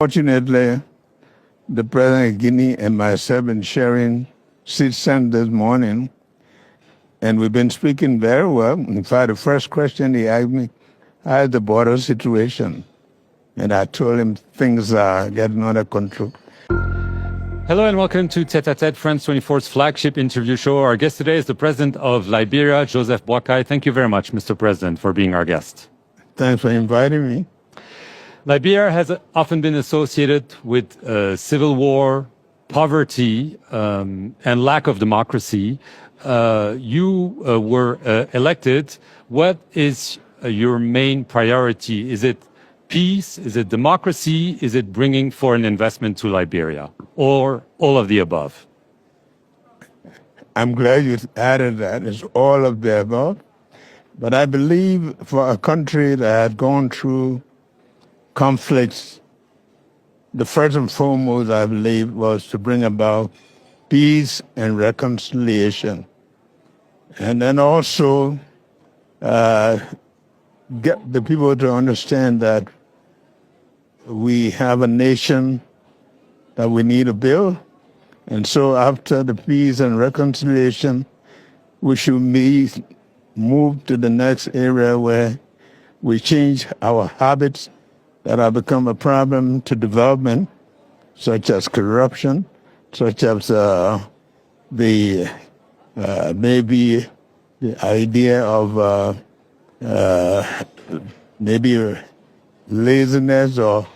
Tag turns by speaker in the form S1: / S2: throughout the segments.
S1: Fortunately, the President of Guinea and myself have been sharing sit-stand this morning, and we've been speaking very well. In fact, the first question he asked me, how's the border situation? And I told him things are getting under control.
S2: Hello and welcome to Tête-à-Tête, France 24's flagship interview show. Our guest today is the President of Liberia, Joseph Boakai. Thank you very much, Mr. President, for being our guest.
S1: Thanks for inviting me.
S2: Liberia has often been associated with civil war, poverty, and lack of democracy. You were elected. What is your main priority? Is it peace? Is it democracy? Is it bringing foreign investment to Liberia? Or all of the above?
S1: I'm glad you added that. It's all of the above. But I believe for a country that had gone through conflicts, the first and foremost, I believe, was to bring about peace and reconciliation. And then also get the people to understand that we have a nation that we need to build. And so after the peace and reconciliation, we should move to the next area where we change our habits that have become a problem to development, such as corruption, such as maybe the idea of maybe laziness or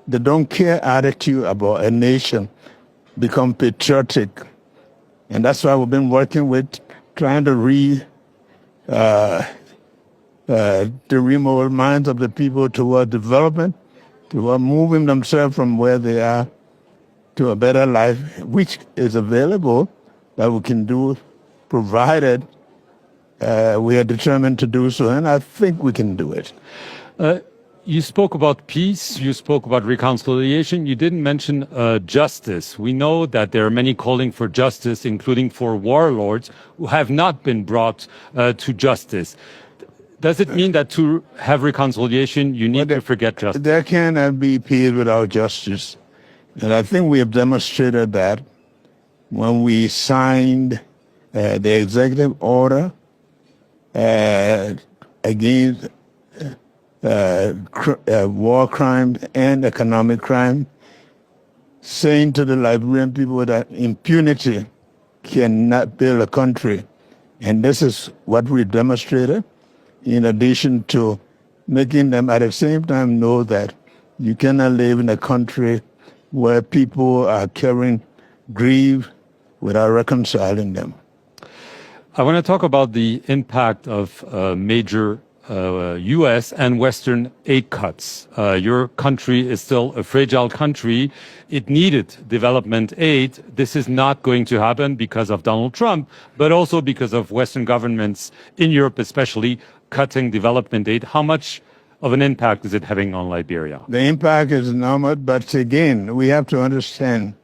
S1: the don't care attitude about a nation, become patriotic. And that's why we've been working with trying to remold minds of the people toward development, toward moving themselves from where they are to a better life, which is available that we can do, provided we are determined to do so, and I think we can do it.
S2: You spoke about peace, you spoke about reconciliation, you didn't mention justice. We know that there are many calling for justice, including for warlords who have not been brought to justice. Does it mean that to have reconciliation, you need to forget justice?
S1: There cannot be peace without justice. And I think we have demonstrated that when we signed the executive order against war crimes and economic crime, saying to the Liberian people that impunity cannot build a country. And this is what we demonstrated, in addition to making them at the same time know that you cannot live in a country where people are carrying grief without reconciling them.
S2: I want to talk about the impact of major U.S. and Western aid cuts. Your country is still a fragile country. It needed development aid. This is not going to happen because of Donald Trump, but also because of Western governments in Europe, especially cutting development aid. How much of an impact is it having on Liberia?
S1: The impact is enormous, but again, we have to understand,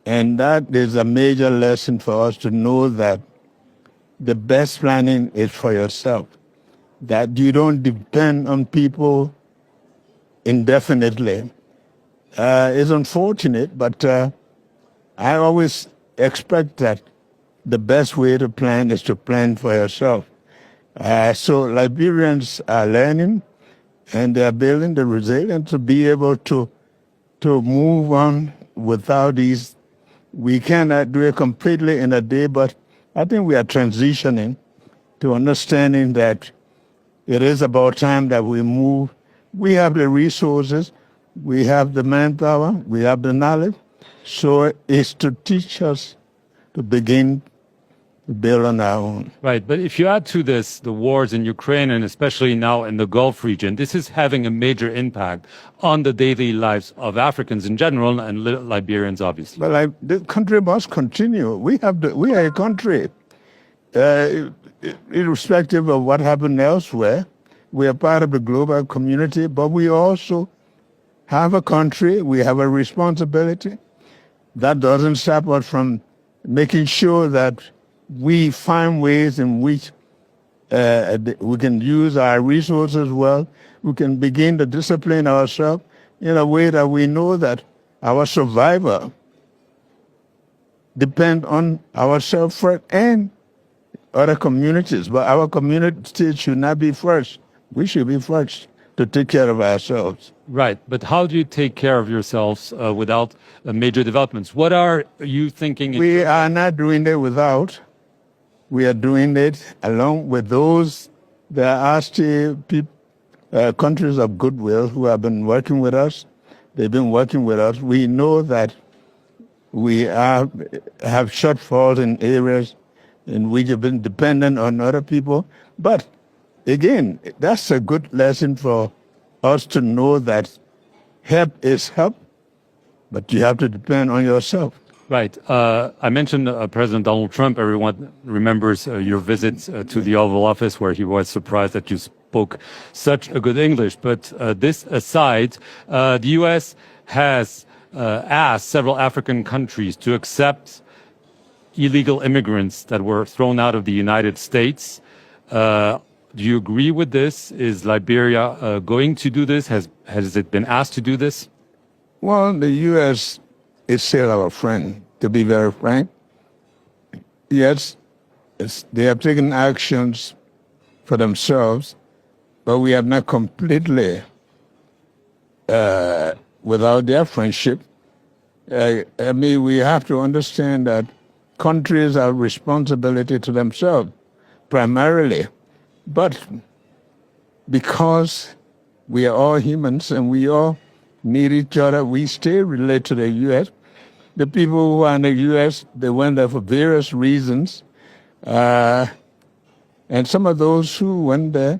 S1: and that is a major lesson for us to know that the best planning is for yourself, that you don't depend on people indefinitely. It's unfortunate, but I always expect that the best way to plan is to plan for yourself. So Liberians are learning, and they are building the resilience to be able to move on without these. We cannot do it completely in a day, but I think we are transitioning to understanding that it is about time that we move. We have the resources, we have the manpower, we have the knowledge. So it's to teach us to begin to build on our own.
S2: Right, but if you add to this the wars in Ukraine and especially now in the Gulf region, this is having a major impact on the daily lives of Africans in general and Liberians, obviously.
S1: But the country must continue. We are a country. Irrespective of what happened elsewhere, we are part of the global community, but we also have a country, we have a responsibility. That doesn't stop us from making sure that we find ways in which we can use our resources well. We can begin to discipline ourselves. in a way that we know that our survival depends on ourselves first and other communities. But our community should not be first. We should be first to take care of ourselves.
S2: Right. But how do you take care of yourselves without major developments? What are you thinking?
S1: We are not doing it without. We are doing it along with those that are still countries of goodwill who have been working with us. They've been working with us. We know that we have shortfalls in areas in which have been dependent on other people. But again, that's a good lesson for us to know that help is help, but you have to depend on yourself.
S2: Right. I mentioned President Donald Trump. Everyone remembers your visit to the Oval Office where he was surprised that you spoke such a good English. But this aside, the U.S. has asked several African countries to accept illegal immigrants that were thrown out of the United States. Do you agree with this? Is Liberia going to do this? Has it been asked to do this?
S1: Well, the U.S. is still our friend, to be very frank. Yes, they have taken actions for themselves, but we have not completely, without their friendship. I mean, we have to understand that countries have responsibility to themselves, primarily. But because we are all humans and we all need each other, we still relate to the U.S. The people who are in the U.S., they went there for various reasons. And some of those who went there,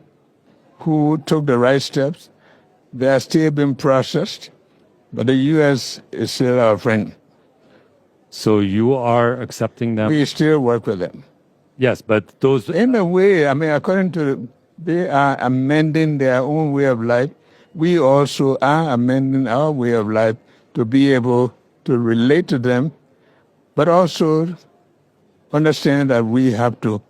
S1: who took the right steps, they are still being processed. But the U.S. is still our friend.
S2: So you are accepting them?
S1: We still work with them.
S2: Yes, but those...
S1: In a way, I mean, according to, they are amending their own way of life. We also are amending our way of life to be able to relate to them, but also understand that we have to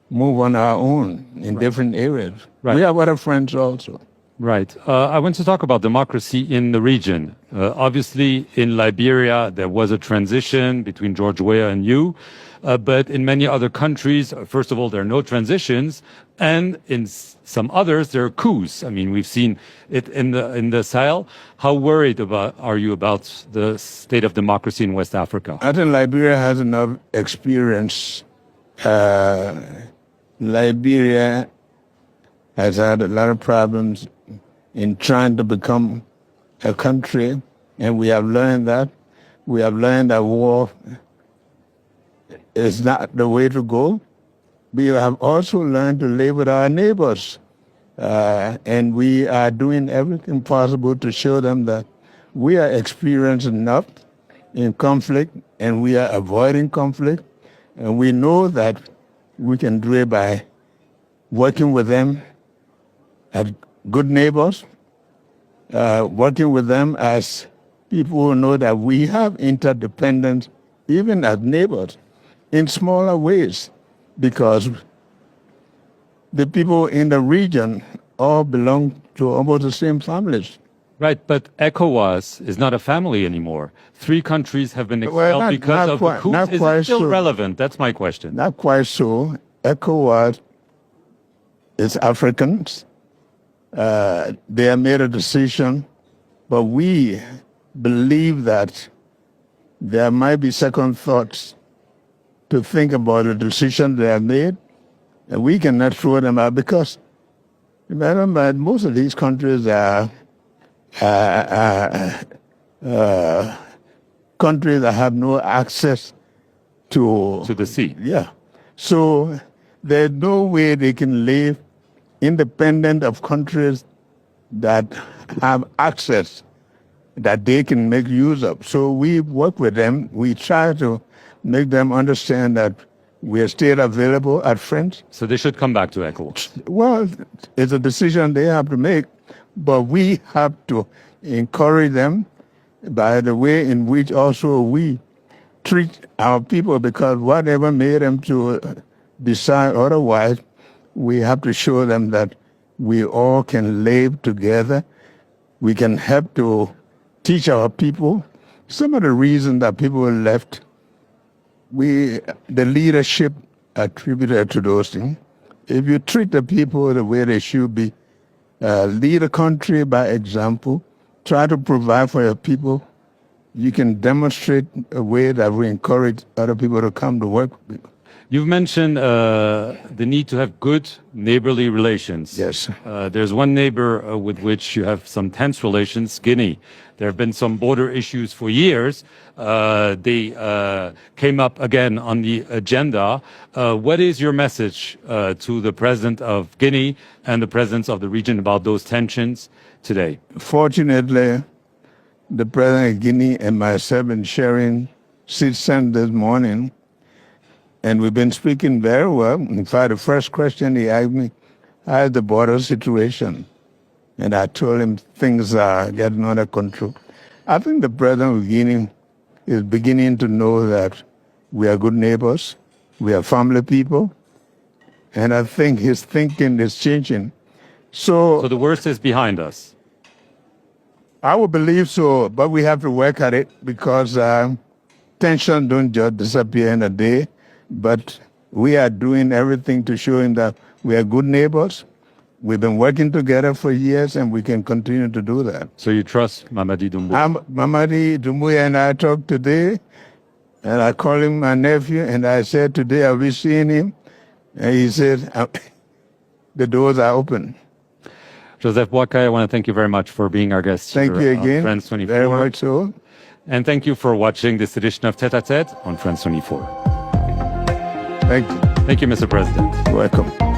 S1: move on our own in different areas.
S2: Right.
S1: We have other friends also.
S2: Right. I want to talk about democracy in the region. Obviously, in Liberia, there was a transition between George Weah and you. But in many other countries, first of all, there are no transitions. And in some others, there are coups. I mean, we've seen it in the Sahel. How worried are you about the state of democracy in West Africa?
S1: I think Liberia has enough experience. Liberia has had a lot of problems in trying to become a country, and we have learned that. We have learned that war is not the way to go. We have also learned to live with our neighbors, and we are doing everything possible to show them that we are experienced enough in conflict, and we are avoiding conflict, and we know that we can do it by working with them as good neighbors, working with them as people who know that we have interdependence, even as neighbors, in smaller ways, because the people in the region all belong to almost the same families.
S2: Right, but ECOWAS is not a family anymore. 3 countries have been expelled because of the coups. Is it still relevant? That's my question.
S1: Not quite so. ECOWAS is Africans. They have made a decision, but we believe that there might be second thoughts to think about the decision they have made, and we cannot throw them out because, remember, most of these countries are countries that have no access to
S2: the sea.
S1: Yeah. So there's no way they can live independent of countries that have access that they can make use of. So we work with them. We try to make them understand that we are still available as friends.
S2: So they should come back to ECOWAS.
S1: Well, it's a decision they have to make, but we have to encourage them by the way in which also we treat our people, because whatever made them to decide otherwise, we have to show them that we all can live together. We can help to teach our people. Some of the reasons that people left, the leadership attributed to those things. If you treat the people the way they should be, lead a country by example, try to provide for your people, you can demonstrate a way that will encourage other people to come to work with you.
S2: You've mentioned the need to have good neighborly relations.
S1: Yes.
S2: There's one neighbor with which you have some tense relations, Guinea. There have been some border issues for years. They came up again on the agenda. What is your message to the president of Guinea and the presidents of the region about those tensions today?
S1: Fortunately, the president of Guinea and myself have been sharing sit-stand this morning, and we've been speaking very well. In fact, the first question he asked me, how is the border situation? And I told him things are getting under control. I think the president of Guinea is beginning to know that we are good neighbors, we are family people, and I think his thinking is changing.
S2: So the worst is behind us.
S1: I would believe so, but we have to work at it because tension don't just disappear in a day. But we are doing everything to show him that we are good neighbors. We've been working together for years, and we can continue to do that.
S2: So you trust Mamadi Doumbouya?
S1: Mamadi Doumbouya and I talked today, and I called him my nephew, and I said, today I'll be seeing him. And he said, the doors are open.
S2: Joseph Boakai, I want to thank you very much for being our guest
S1: Thank you again,
S2: France 24.
S1: very much so.
S2: And thank you for watching this edition of Tête à Tête on France 24.
S1: Thank you.
S2: Thank you, Mr. President.
S1: Welcome.